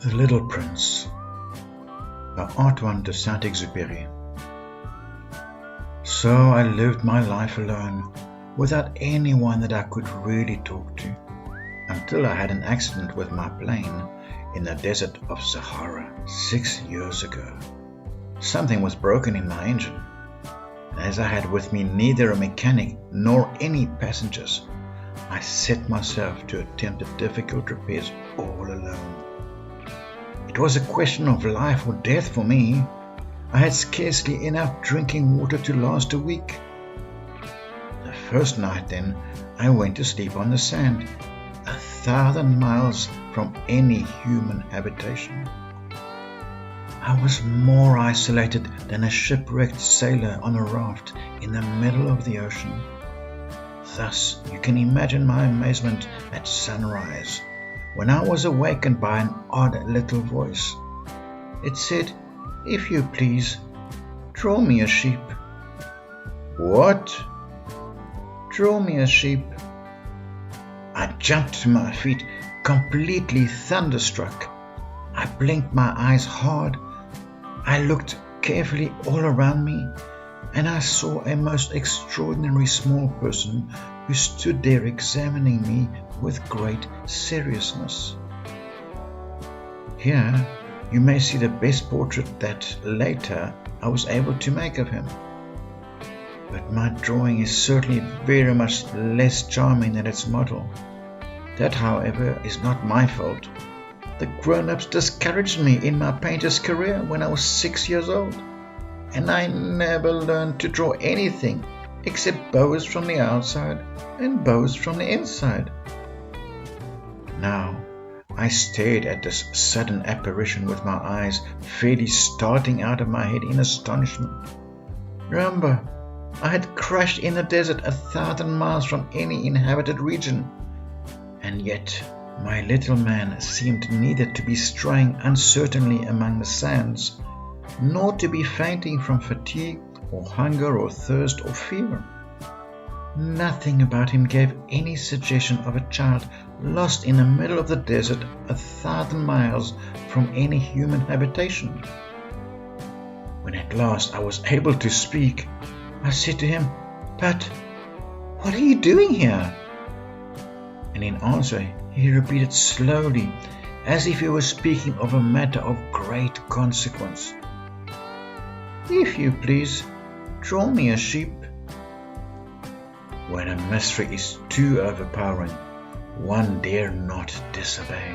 The Little Prince by Antoine de Saint-Exupéry. So I lived my life alone, without anyone that I could really talk to, until I had an accident with my plane in the desert of Sahara 6 years ago. Something was broken in my engine, and as I had with me neither a mechanic nor any passengers, I set myself to attempt the difficult repairs all alone. It was a question of life or death for me. I had scarcely enough drinking water to last a week. The first night then, I went to sleep on the sand, 1,000 miles from any human habitation. I was more isolated than a shipwrecked sailor on a raft in the middle of the ocean. Thus, you can imagine my amazement at sunrise, when I was awakened by an odd little voice. It said, "If you please, draw me a sheep." "What?" "Draw me a sheep." I jumped to my feet, completely thunderstruck. I blinked my eyes hard. I looked carefully all around me, and I saw a most extraordinary small person who stood there examining me with great seriousness. Here you may see the best portrait that later I was able to make of him. But my drawing is certainly very much less charming than its model. That, however, is not my fault. The grown-ups discouraged me in my painter's career when I was 6 years old, and I never learned to draw anything except bows from the outside and bows from the inside. Now, I stared at this sudden apparition with my eyes fairly starting out of my head in astonishment. Remember, I had crashed in the desert 1,000 miles from any inhabited region, and yet my little man seemed neither to be straying uncertainly among the sands, nor to be fainting from fatigue or hunger or thirst or fear. Nothing about him gave any suggestion of a child lost in the middle of the desert 1,000 miles from any human habitation. When at last I was able to speak, I said to him, "But what are you doing here?" And in answer he repeated slowly, as if he were speaking of a matter of great consequence, "If you please, draw me a sheep." When a mystery is too overpowering, one dare not disobey.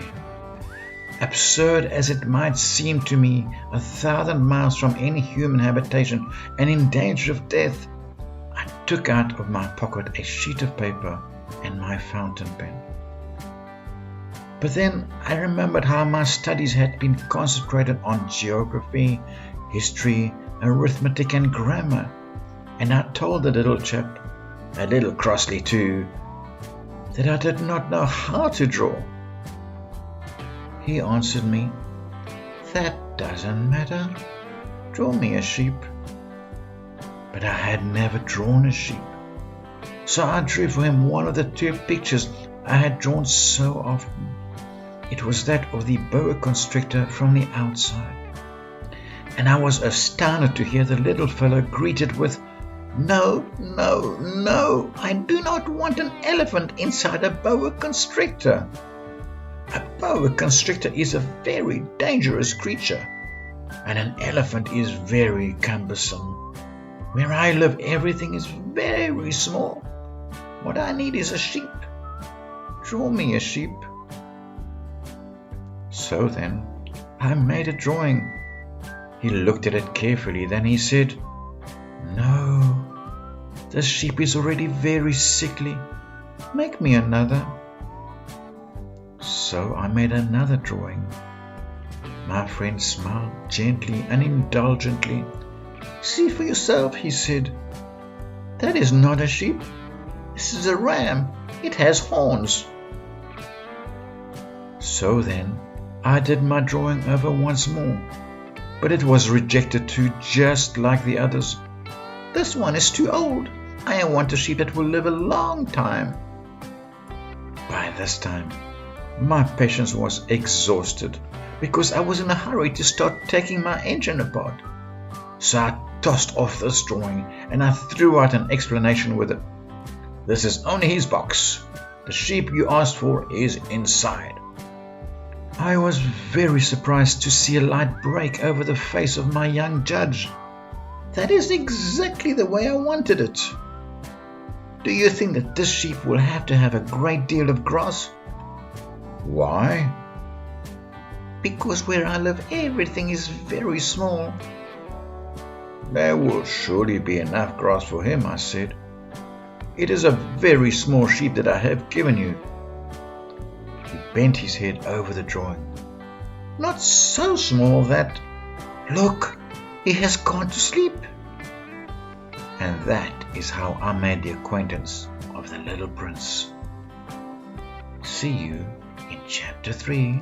Absurd as it might seem to me, 1,000 miles from any human habitation and in danger of death, I took out of my pocket a sheet of paper and my fountain pen. But then I remembered how my studies had been concentrated on geography, history, arithmetic and grammar, and I told the little chap, a little crossly too, that I did not know how to draw. He answered me, "That doesn't matter. Draw me a sheep." But I had never drawn a sheep, so I drew for him one of the 2 pictures I had drawn so often. It was that of the boa constrictor from the outside, and I was astounded to hear the little fellow greeted with, "No, no, no, I do not want an elephant inside a boa constrictor. A boa constrictor is a very dangerous creature, and an elephant is very cumbersome. Where I live, everything is very small. What I need is a sheep. Draw me a sheep." So then, I made a drawing. He looked at it carefully, then he said, "No, this sheep is already very sickly. Make me another." So I made another drawing. My friend smiled gently and indulgently. "See for yourself," he said. "That is not a sheep. This is a ram. It has horns." So then, I did my drawing over once more, but it was rejected too, just like the others. "This one is too old. I want a sheep that will live a long time." By this time, my patience was exhausted, because I was in a hurry to start taking my engine apart. So I tossed off this drawing and I threw out an explanation with it. This is only his box. The sheep you asked for is inside. I was very surprised to see a light break over the face of my young judge. That is exactly the way I wanted it. Do you think that this sheep will have to have a great deal of grass? Why? Because where I live everything is very small. There will surely be enough grass for him, I said. It is a very small sheep that I have given you. He bent his head over the drawing. Not so small that... Look, he has gone to sleep. And that is how I made the acquaintance of the little prince. See you in chapter 3.